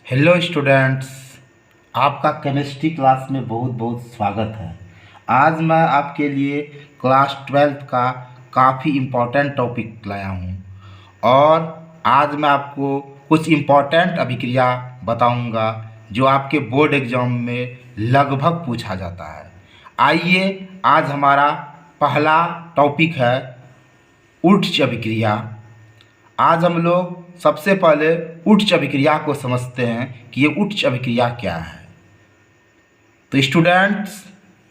Hello students, आपका chemistry class में बहुत बहुत स्वागत है। आज मैं आपके लिए क्लास 12th का काफ़ी इम्पोर्टेंट टॉपिक लाया हूँ और आज मैं आपको कुछ इम्पोर्टेंट अभिक्रिया बताऊँगा जो आपके बोर्ड एग्ज़ाम में लगभग पूछा जाता है। आइए, आज हमारा पहला टॉपिक है ऊर्ध्व अभिक्रिया। आज हम लोग सबसे पहले ऊर्ध्व अभिक्रिया को समझते हैं कि ये ऊर्ध्व अभिक्रिया क्या है। तो स्टूडेंट्स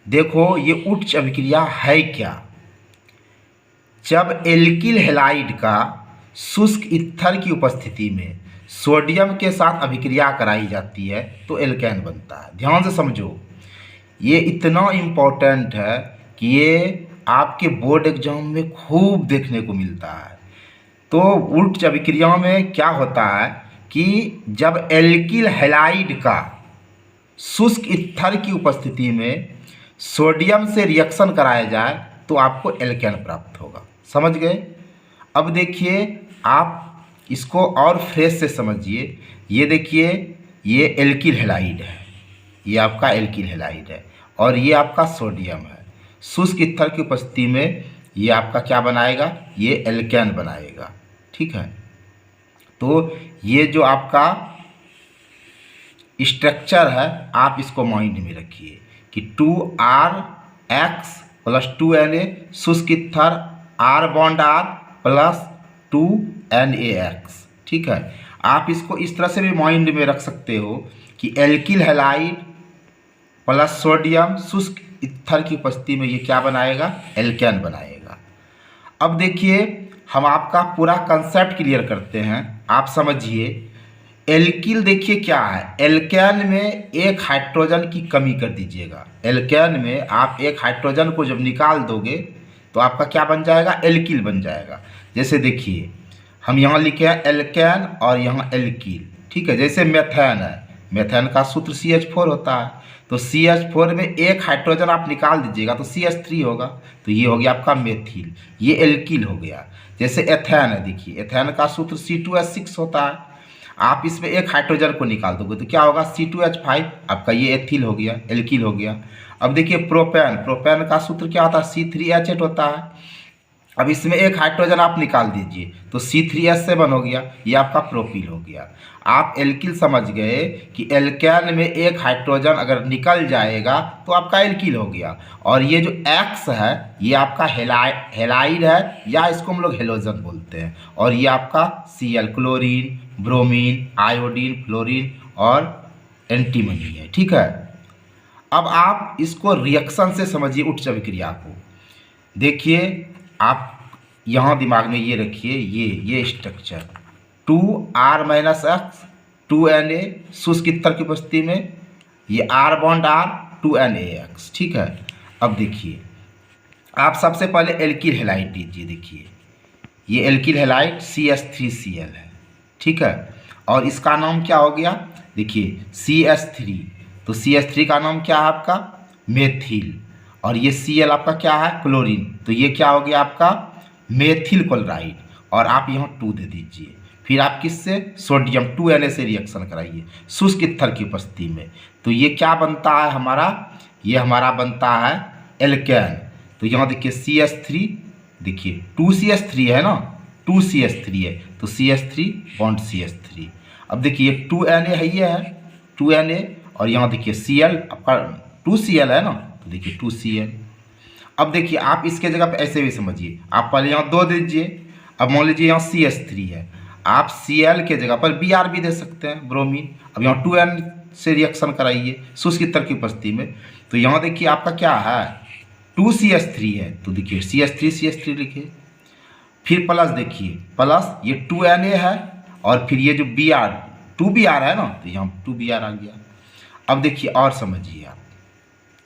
देखो, ये ऊर्ध्व अभिक्रिया है क्या। जब एल्किल हैलाइड का शुष्क ईथर की उपस्थिति में सोडियम के साथ अभिक्रिया कराई जाती है तो एल्केन बनता है। ध्यान से समझो, ये इतना इम्पोर्टेंट है कि ये आपके बोर्ड एग्जाम में खूब देखने को मिलता है। तो ऊर्ध्व अभिक्रिया में क्या होता है कि जब एल्किल हैलाइड का शुष्क ईथर की उपस्थिति में सोडियम से रिएक्शन कराया जाए तो आपको एल्केन प्राप्त होगा। समझ गए। अब देखिए, आप इसको और फ्रेश से समझिए। ये देखिए, ये एल्किल हैलाइड है, ये आपका एल्किल हैलाइड है और ये आपका सोडियम है। शुष्क ईथर की उपस्थिति में ये आपका क्या बनाएगा, ये एल्केन बनाएगा। ठीक है। तो ये जो आपका स्ट्रक्चर है आप इसको माइंड में रखिए कि 2RX प्लस 2Na शुष्क ether R bond R plus 2NaX। ठीक है। आप इसको इस तरह से भी माइंड में रख सकते हो कि एल्किल हैलाइड प्लस सोडियम शुष्क ईथर की उपस्थिति में ये क्या बनाएगा, एल्केन बनाएगा। अब देखिए, हम आपका पूरा कंसेप्ट क्लियर करते हैं। आप समझिए, एल्किल देखिए क्या है। एल्केन में एक हाइड्रोजन की कमी कर दीजिएगा। एल्केन में आप एक हाइड्रोजन को जब निकाल दोगे तो आपका क्या बन जाएगा, एल्किल बन जाएगा। जैसे देखिए, हम यहाँ लिखे हैं एल्केन और यहाँ एल्किल। ठीक है। जैसे मेथेन है, मेथेन का सूत्र CH4 होता है, तो CH4 में एक हाइड्रोजन आप निकाल दीजिएगा तो CH3 होगा, तो ये हो गया आपका मेथिल, ये एल्किल हो गया। जैसे एथेन है, देखिए एथेन का सूत्र C2H6 होता है, आप इसमें एक हाइड्रोजन को निकाल दोगे तो क्या होगा, C2H5, आपका ये एथिल हो गया, एल्किल हो गया। अब देखिए प्रोपेन, प्रोपेन का सूत्र क्या होता है, C3H8 होता है। अब इसमें एक हाइड्रोजन आप निकाल दीजिए तो C3H7 हो गया, ये आपका प्रोपिल हो गया। आप एल्किल समझ गए कि एल्केन में एक हाइड्रोजन अगर निकल जाएगा तो आपका एल्किल हो गया। और ये जो X है ये आपका हैलाइड है, या इसको हम लोग हेलोजन बोलते हैं। और ये आपका Cl chlorine, bromine, iodine, fluorine और एंटीमनी है। ठीक है। अब आप इसको रिएक्शन से समझिए ऊर्ध्व अभिक्रिया को। देखिए, आप यहाँ दिमाग में ये रखिए, ये स्ट्रक्चर 2R-X 2Na शुष्क ईथर की उपस्थिति में ये R बॉन्ड R 2NaX। ठीक है। अब देखिए, आप सबसे पहले एल्किल हैलाइड लीजिए। देखिए, ये एल्किल हैलाइड CH3Cl है। ठीक है। और इसका नाम क्या हो गया, देखिए CH3, तो CH3 का नाम क्या है आपका, मेथिल। और ये Cl आपका क्या है, क्लोरीन, तो ये क्या हो गया आपका मेथिल क्लोराइड। और आप यहाँ 2 दे दीजिए। फिर आप किससे, सोडियम 2Na से रिएक्शन कराइए शुष्क ईथर की उपस्थिति में, तो ये क्या बनता है हमारा, ये हमारा बनता है एल्केन। तो यहाँ देखिए CH3, देखिए 2CH3 है ना, 2CH3 है तो CH3 बॉन्ड CH3। अब देखिए 2Na है, ये है 2Na, और यहाँ देखिए Cl आपका 2Cl है ना, तो देखिए 2Cl। अब देखिए, आप इसके जगह पे ऐसे भी समझिए, आप पहले यहाँ 2 दीजिए। अब मान लीजिए यहाँ CH3 है, आप Cl के जगह पर Br भी दे सकते हैं, ब्रोमीन। अब यहाँ 2N से रिएक्शन कराइए शुष्क ईथर की उपस्थिति में, तो यहाँ देखिए आपका क्या है, 2CH3 है, तो देखिए CH3 लिखिए। फिर प्लस देखिए, प्लस ये 2Na है, और फिर ये जो Br 2Br है ना, तो यहाँ 2Br आ गया। अब देखिए और समझिए आप,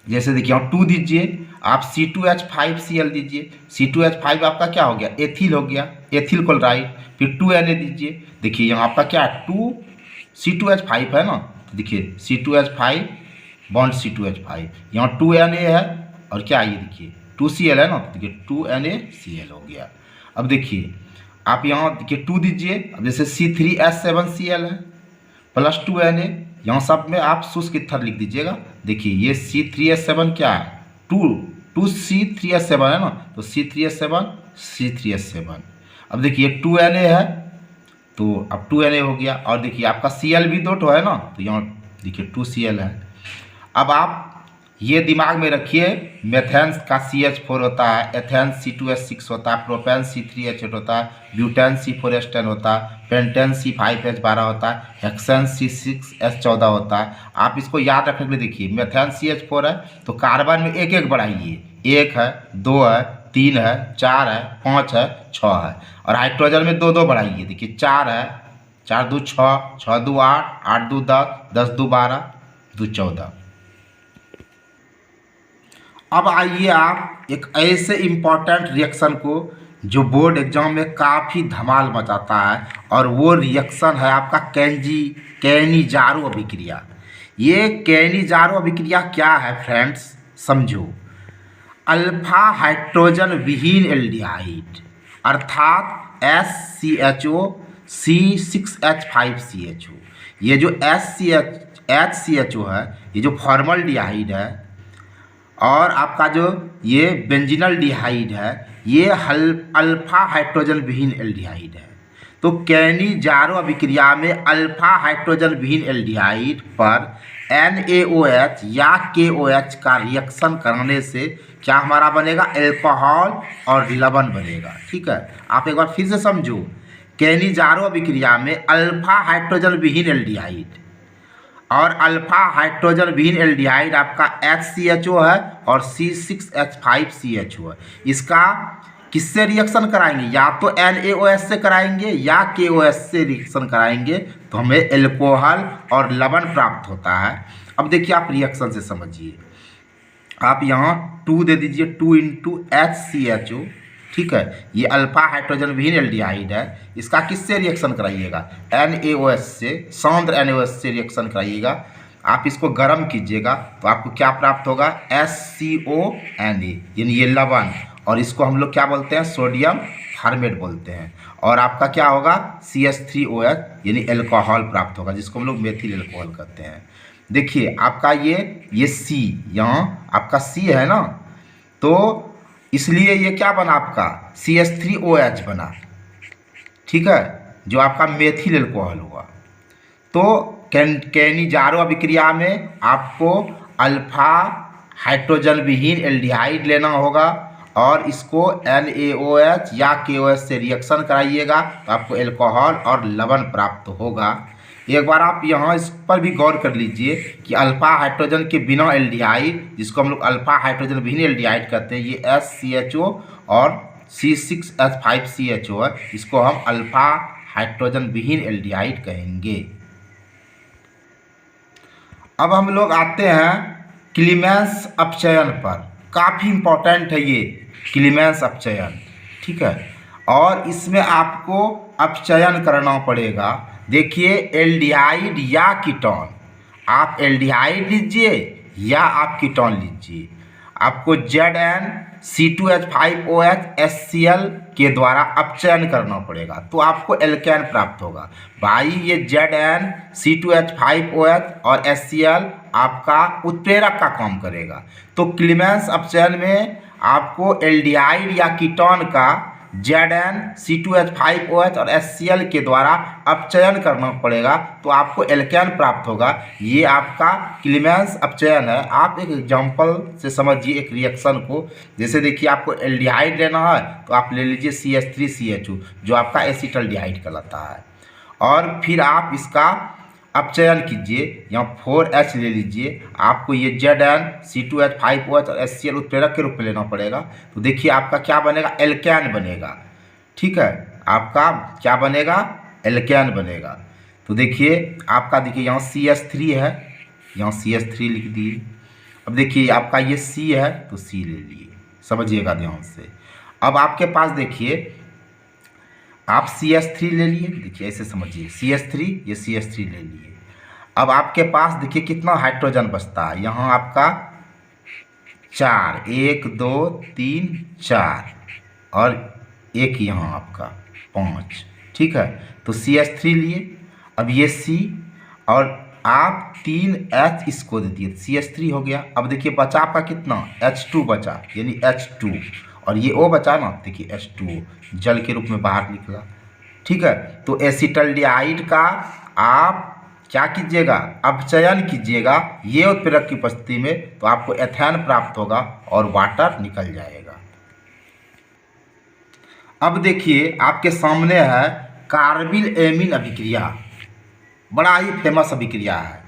जैसे देखिए यहाँ 2 दीजिए, आप C2H5Cl दीजिए, C2H5 आपका क्या हो गया, एथिल हो गया, एथिल क्लोराइड। फिर 2Na दीजिए, देखिए यहाँ आपका क्या 2 C2H5 है ना, तो देखिए C2H5 बॉन्ड C2H5, यहाँ 2Na है, और क्या ये देखिए 2Cl है ना, तो देखिए 2NaCl हो गया। अब देखिए आप यहाँ देखिए 2 दीजिए, अब जैसे C3H7Cl है, प्लस 2Na, यहाँ सब में आप शुष्क ईथर लिख दीजिएगा। देखिए ये C3H7 क्या है, 2C3H7 है ना, तो C3H7 C3H7। अब देखिए 2Na है तो अब 2Na हो गया, और देखिए आपका Cl भी 2 है ना, तो यहाँ देखिए 2Cl है। अब आप ये दिमाग में रखिए, मेथेन्स का CH4 होता है, एथेन्स C2H6 होता है, प्रोपेन C3H8 होता है, ब्यूटेन C4H10 होता है, पेंटेन C5H12 होता है, हेक्सेन C6H14 होता है। आप इसको याद रखने के लिए देखिए, मेथेन CH4 है तो कार्बन में एक एक बढ़ाइए, 1 है, 2 है, 3 है, 4 है, 5 है, 6 है, और हाइड्रोजन में 2 2 बढ़ाइए। देखिए 4 है, 4 2 6, 6 2 8, 8 2 10, 10 2 12, 2 14। अब आइए आप एक ऐसे इम्पॉर्टेंट रिएक्शन को जो बोर्ड एग्जाम में काफ़ी धमाल मचाता है, और वो रिएक्शन है आपका कैनिजारो अभिक्रिया। ये कैनिजारो अभिक्रिया क्या है फ्रेंड्स, समझो। अल्फा हाइड्रोजन विहीन एल्डिहाइड अर्थात SCHO C6H5CHO, ये जो HCHO है, ये जो फॉर्मल्डिहाइड है, और आपका जो ये बेंजीनल डिहाइड है, ये अल्फा हाइड्रोजन विहीन एल्डिहाइड है। तो कैनिजारो अभिक्रिया में अल्फा हाइड्रोजन विहीन एल्डिहाइड पर NaOH या KOH का रिएक्शन करने से क्या हमारा बनेगा, एल्कोहल और लवण बनेगा। ठीक है, आप एक बार फिर से समझो। कैनिजारो अभिक्रिया में अल्फा हाइड्रोजन विहीन एल्डिहाइड और अल्फा हाइड्रोजन विहीन एल्डिहाइड आपका HCHO है और C6H5CHO है। इसका किससे रिएक्शन कराएंगे, या तो NaOH से कराएंगे या KOH से रिएक्शन कराएंगे, तो हमें एल्कोहल और लवण प्राप्त होता है। अब देखिए आप रिएक्शन से समझिए, आप यहाँ 2 दे दीजिए, 2 × HCHO। ठीक है, ये अल्फा हाइड्रोजन विहीन एल्डिहाइड है, इसका किससे रिएक्शन कराइएगा, NaOH से, सांद्र NaOH से रिएक्शन कराइएगा। आप इसको गर्म कीजिएगा तो आपको क्या प्राप्त होगा, SCONA, यानी ये लवण, और इसको हम लोग क्या बोलते हैं, सोडियम फॉर्मेट बोलते हैं। और आपका क्या होगा, CH3OH यानी एल्कोहल प्राप्त होगा, जिसको हम लोग मेथिल एल्कोहल कहते हैं। देखिए आपका ये C, यहाँ आपका C है ना, तो इसलिए ये क्या बना आपका CH3OH बना। ठीक है, जो आपका मेथिल एल्कोहल हुआ। तो कैनिजारो अभिक्रिया में आपको अल्फा हाइड्रोजन विहीन एल्डिहाइड लेना होगा, और इसको NaOH या KOH से रिएक्शन कराइएगा तो आपको एल्कोहल और लवण प्राप्त होगा। एक बार आप यहाँ इस पर भी गौर कर लीजिए कि अल्फा हाइड्रोजन के बिना एल्डिहाइड, जिसको हम लोग अल्फा हाइड्रोजन विहीन एल्डिहाइड कहते हैं, ये SCHO और C6H5CHO है, इसको हम अल्फा हाइड्रोजन विहीन एल्डिहाइड कहेंगे। अब हम लोग आते हैं क्लीमेंस अपचयन पर। काफ़ी इम्पोर्टेंट है ये क्लीमेंस अपचयन। ठीक है, और इसमें आपको अपचयन करना पड़ेगा। देखिए एल्डिहाइड या कीटोन, आप एल्डिहाइड लीजिए या आप कीटोन लीजिए, आपको ZnC2H5OH HCl के द्वारा अपचयन करना पड़ेगा, तो आपको एल्केन प्राप्त होगा। भाई ये ZnC2H5OH और HCl आपका उत्प्रेरक का काम करेगा। तो क्लीमेंस अपचयन में आपको एल्डिहाइड या कीटोन का ZnC2H5OH और HCl के द्वारा अपचयन करना पड़ेगा, तो आपको एल्केन प्राप्त होगा। ये आपका क्लीमेंस अपचयन है। आप एक एग्जांपल से समझिए एक रिएक्शन को। जैसे देखिए आपको एल्डिहाइड लेना है तो आप ले लीजिए CH3CHO, जो आपका एसिटल्डिहाइड कहलाता है, और फिर आप इसका अपचयन कीजिए, यहाँ 4H ले लीजिए। आपको ये ZnC2H5OH और HCl उत्प्रेरक के रूप में लेना पड़ेगा। तो देखिए आपका क्या बनेगा, एल्केन बनेगा। ठीक है, आपका क्या बनेगा, एल्केन बनेगा। तो देखिए आपका देखिए यहाँ CH3 है, यहाँ CH3 लिख दिए। अब देखिए आपका ये C है तो C ले लिए, समझिएगा ध्यान से। अब आपके पास देखिए आप CH3 ले लिए, देखिए ऐसे समझिए CH3, ये CH3 ले लिए। अब आपके पास देखिए कितना हाइड्रोजन बचता है, यहाँ आपका 4, 1 2 3 4, और एक यहाँ आपका 5। ठीक है, तो CH3 लिए। अब ये C और आप 3H इसको दे दिए, CH3 हो गया। अब देखिए बचा आपका कितना, H2 बचा, यानी H2, और ये O बचा ना, देखिए H2O जल के रूप में बाहर निकला। ठीक है, तो एसिटल्डिहाइड का आप क्या कीजिएगा, अपचयन कीजिएगा ये उत्प्रेरक की उपस्थिति में, तो आपको एथेन प्राप्त होगा और वाटर निकल जाएगा। अब देखिए आपके सामने है कार्बिल एमीन अभिक्रिया, बड़ा ही फेमस अभिक्रिया है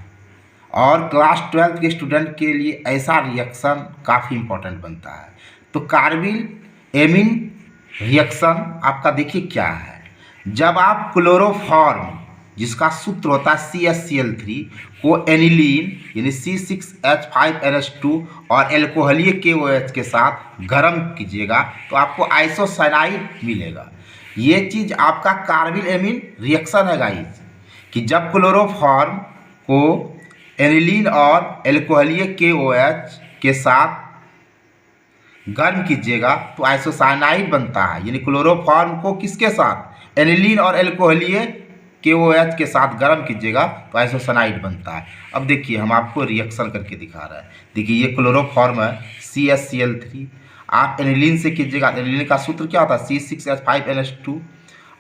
और क्लास 12 के स्टूडेंट के लिए ऐसा रिएक्शन काफ़ी इम्पोर्टेंट बनता है। तो कार्बिल एमीन रिएक्शन आपका देखिए क्या है, जब आप क्लोरोफॉर्म जिसका सूत्र होता है CH3 को एनिलीन यानी C6H5NH2 और एल्कोहलीय KOH के साथ गर्म कीजिएगा तो आपको आइसोसाइनाइड मिलेगा। ये चीज़ आपका कार्बिल एमीन रिएक्शन है गाइस, कि जब क्लोरोफॉर्म को एनिलीन और एल्कोहलीय KOH के साथ गर्म कीजिएगा तो आइसोसाइनाइड बनता है, यानी क्लोरोफॉर्म को किसके साथ, एनिलीन और एल्कोहलीय KOH के साथ गर्म कीजिएगा तो आइसोसाइनाइड बनता है। अब देखिए हम आपको रिएक्शन करके दिखा रहे हैं। देखिए ये क्लोरोफॉर्म है CHCl3, आप एनिलीन से कीजिएगा, एनिलीन का सूत्र क्या होता है C6H5NH2,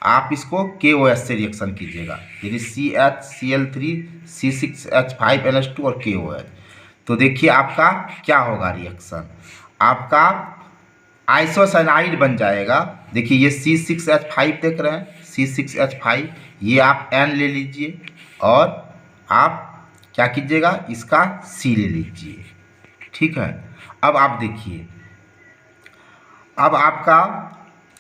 आप इसको KOH से रिएक्शन कीजिएगा, यानी CHCl3 C6H5NH2 और KOH। तो देखिए आपका क्या होगा रिएक्शन, आपका आइसोसाइनाइड बन जाएगा। देखिए ये C6H5 देख रहे हैं, C6H5, ये आप N ले लीजिए और आप क्या कीजिएगा, इसका C ले लीजिए। ठीक है, अब आप देखिए, अब आपका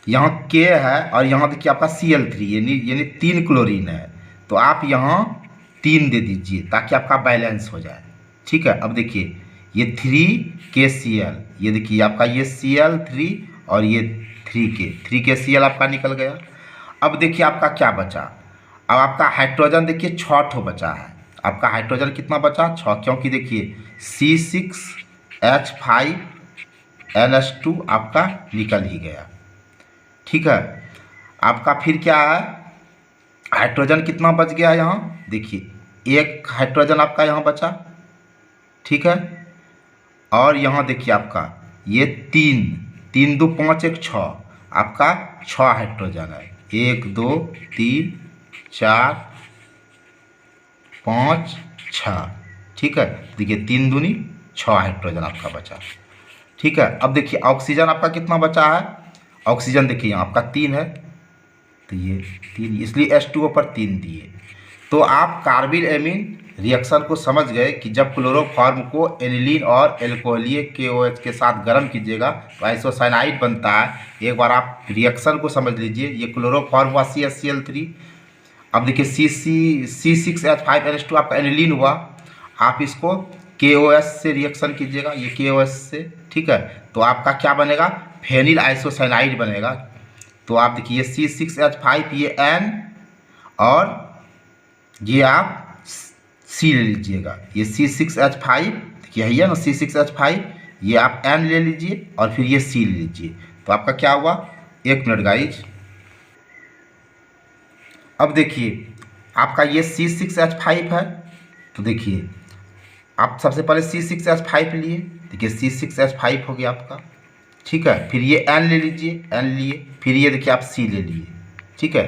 यहाँ K है और यहाँ देखिए आपका Cl3 यानी 3 क्लोरीन है, तो आप यहाँ 3 दे दीजिए ताकि आपका बैलेंस हो जाए। ठीक है, अब देखिए ये 3KCl, ये देखिए आपका ये Cl3 और ये 3KCl आपका निकल गया। अब देखिए आपका क्या बचा, अब आपका हाइड्रोजन देखिए 6 ठो बचा है, आपका हाइड्रोजन कितना बचा 6, क्योंकि देखिए C6H5NH2 आपका निकल ही गया। ठीक है, आपका फिर क्या है, हाइड्रोजन कितना बच गया यहाँ, देखिए एक हाइड्रोजन आपका यहाँ बचा। ठीक है, और यहाँ देखिए आपका ये 3 2 5 1 6, आपका 6 हाइड्रोजन है, 1 2 3 4 5 6। ठीक है, देखिए 3 दूनी 6 हाइड्रोजन आपका बचा। ठीक है, अब देखिए ऑक्सीजन आपका कितना बचा है, ऑक्सीजन देखिए यहाँ आपका 3 है, तो ये 3 इसलिए H2O पर 3 दिए। तो आप कार्बिल एमीन रिएक्शन को समझ गए कि जब क्लोरोफॉर्म को एनिलीन और एल्कोहलीय KOH के साथ गर्म कीजिएगा तो आइसोसाइनाइड बनता है। एक बार आप रिएक्शन को समझ लीजिए, ये क्लोरोफॉर्म हुआ CHCl3, अब देखिए C6H5NH2 आपका एनिलीन हुआ, आप इसको KOH से रिएक्शन कीजिएगा, ये KOH से। ठीक है, तो आपका क्या बनेगा, फेनिल आइसोसाइनाइड बनेगा। तो आप देखिए C6H5 ये N और ये आप C ले लीजिएगा, ये C6H5 देखिए है ना C6H5, ये आप N ले लीजिए और फिर ये C ले लीजिए, तो आपका क्या हुआ, 1 मिनट गाइज। अब देखिए आपका ये C6H5 है, तो देखिए आप सबसे पहले C6H5 लिए, देखिए C6H5 हो गया आपका। ठीक है, फिर ये N ले लीजिए, N लिए, फिर ये देखिए आप C ले लिए। ठीक है,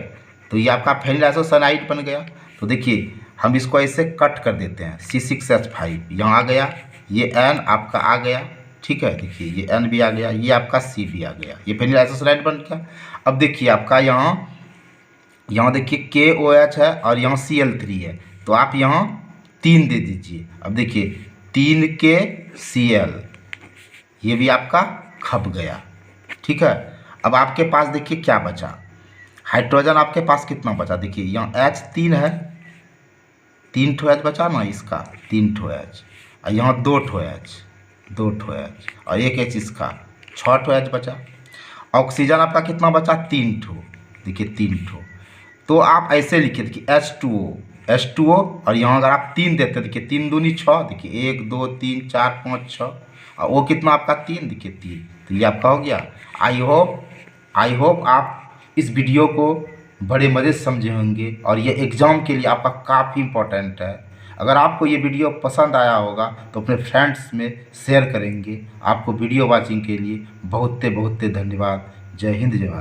तो ये आपका फेनिल आइसोसाइनाइड बन गया। तो देखिए हम इसको ऐसे कट कर देते हैं, C6H5 यहाँ आ गया, ये N आपका आ गया। ठीक है, देखिए ये N भी आ गया, ये आपका C भी आ गया, ये फेनिल आइसोसाइनाइड बन गया। अब देखिए आपका यहाँ देखिए KOH है और यहाँ Cl3 है, तो आप यहाँ 3 दे दीजिए। अब देखिए 3KCl, ये भी आपका खप गया। ठीक है, अब आपके पास देखिए क्या बचा, हाइड्रोजन आपके पास कितना बचा, देखिए यहाँ H3 है, 3 ठो H बचा ना इसका, 3 ठो H, और यहाँ 2 ठो H और 1 H इसका, 6 ठो H बचा। ऑक्सीजन आपका कितना बचा, 3 ठो, देखिए 3 ठो। तो आप ऐसे लिखिए, देखिए H2O और यहाँ अगर आप 3 देते, देखिए 3 दूनी 6, देखिए 1 2 3 4 5 6, और वो कितना आपका 3, देखिए 3, तो ये आपका हो गया। आई होप आप इस वीडियो को बड़े मज़े से समझे होंगे और ये एग्ज़ाम के लिए आपका काफ़ी इम्पोर्टेंट है। अगर आपको ये वीडियो पसंद आया होगा तो अपने फ्रेंड्स में शेयर करेंगे। आपको वीडियो वॉचिंग के लिए बहुत बहुत धन्यवाद। जय हिंद, जय भारत।